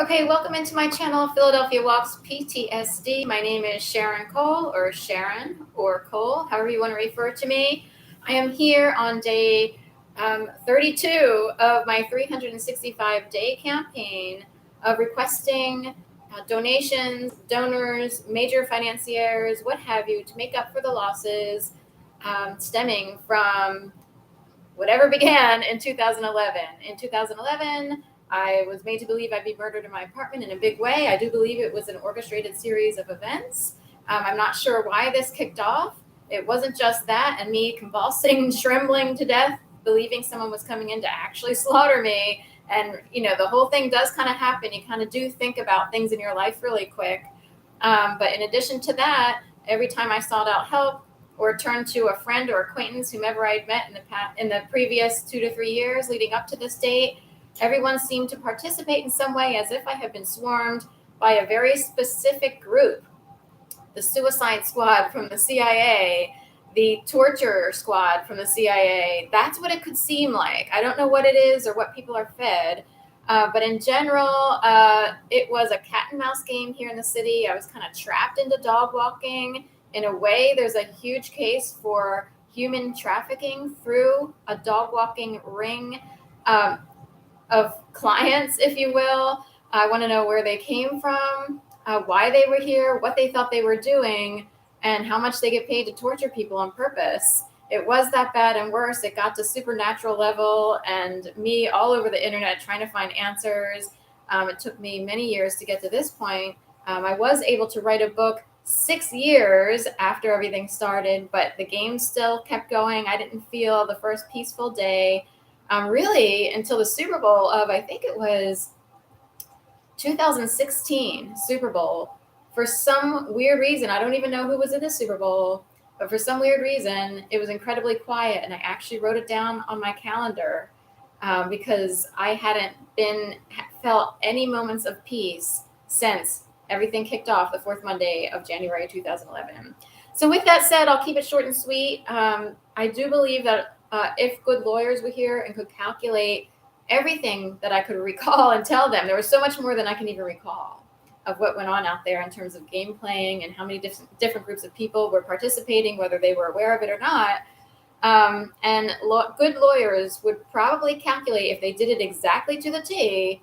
Okay, welcome into my channel, Philadelphia Walks PTSD. My name is Sharon Cole, or Sharon, or Cole, however you want to refer to me. I am here on day 32 of my 365-day campaign of requesting donations, donors, major financiers, what have you, to make up for the losses stemming from whatever began in 2011. In 2011, I was made to believe I'd be murdered in my apartment in a big way. I do believe it was an orchestrated series of events. I'm not sure why this kicked off. It wasn't just that and me convulsing, trembling to death, believing someone was coming in to actually slaughter me. And, the whole thing does kind of happen. You kind of do think about things in your life really quick. But in addition to that, every time I sought out help, or turned to a friend or acquaintance, whomever I'd met in the previous 2 to 3 years leading up to this date, everyone seemed to participate in some way as if I had been swarmed by a very specific group. The suicide squad from the CIA, the torture squad from the CIA. That's what it could seem like. I don't know what it is or what people are fed. But in general, it was a cat and mouse game here in the city. I was kind of trapped into dog walking. In a way, there's a huge case for human trafficking through a dog walking ring of clients, if you will. I want to know where they came from, why they were here, what they thought they were doing, and how much they get paid to torture people on purpose. It was that bad and worse. It got to supernatural level, and me all over the internet trying to find answers. It took me many years to get to this point. I was able to write a book 6 years after everything started, but the game still kept going. I didn't feel the first peaceful day, really until the Super Bowl of, I think it was 2016 Super Bowl. For some weird reason, I don't even know who was in the Super Bowl, but for some weird reason, it was incredibly quiet, and I actually wrote it down on my calendar because I hadn't felt any moments of peace since everything kicked off the fourth Monday of January 2011. So with that said, I'll keep it short and sweet. I do believe that if good lawyers were here and could calculate everything that I could recall and tell them, there was so much more than I can even recall of what went on out there in terms of game playing and how many different groups of people were participating, whether they were aware of it or not. Good lawyers would probably calculate, if they did it exactly to the T,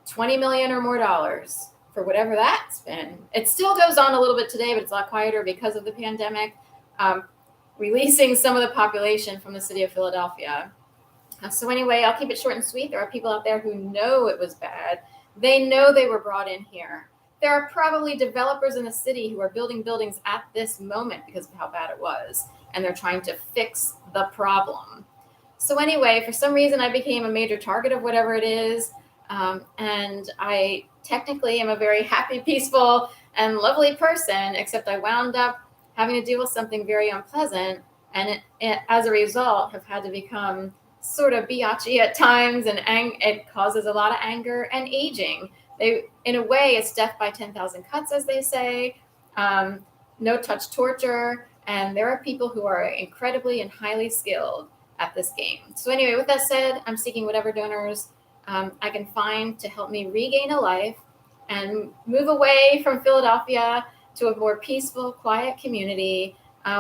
$20 million or more dollars for whatever that's been. It still goes on a little bit today, but it's a lot quieter because of the pandemic, releasing some of the population from the city of Philadelphia. So anyway, I'll keep it short and sweet. There are people out there who know it was bad. They know they were brought in here. There are probably developers in the city who are building buildings at this moment because of how bad it was, and they're trying to fix the problem. So anyway, for some reason, I became a major target of whatever it is, and I technically am a very happy, peaceful, and lovely person, except I wound up having to deal with something very unpleasant, and as a result, have had to become sort of biatchy at times, and it causes a lot of anger and aging. In a way, it's death by 10,000 cuts, as they say, no-touch torture, and there are people who are incredibly and highly skilled at this game. So anyway, with that said, I'm seeking whatever donors I can find to help me regain a life and move away from Philadelphia to a more peaceful, quiet community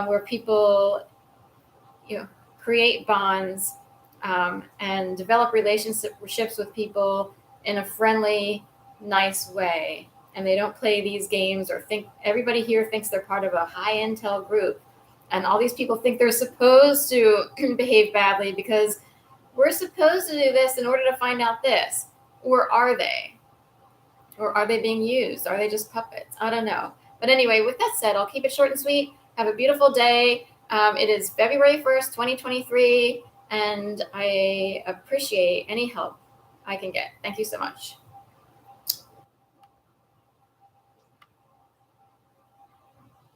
where people, create bonds and develop relationships with people in a friendly, nice way. And they don't play these games or think everybody here thinks they're part of a high intel group. And all these people think they're supposed to behave badly because we're supposed to do this in order to find out this. Or are they? Or are they being used? Are they just puppets? I don't know. But anyway, with that said, I'll keep it short and sweet. Have a beautiful day. It is February 1st, 2023, and I appreciate any help I can get. Thank you so much.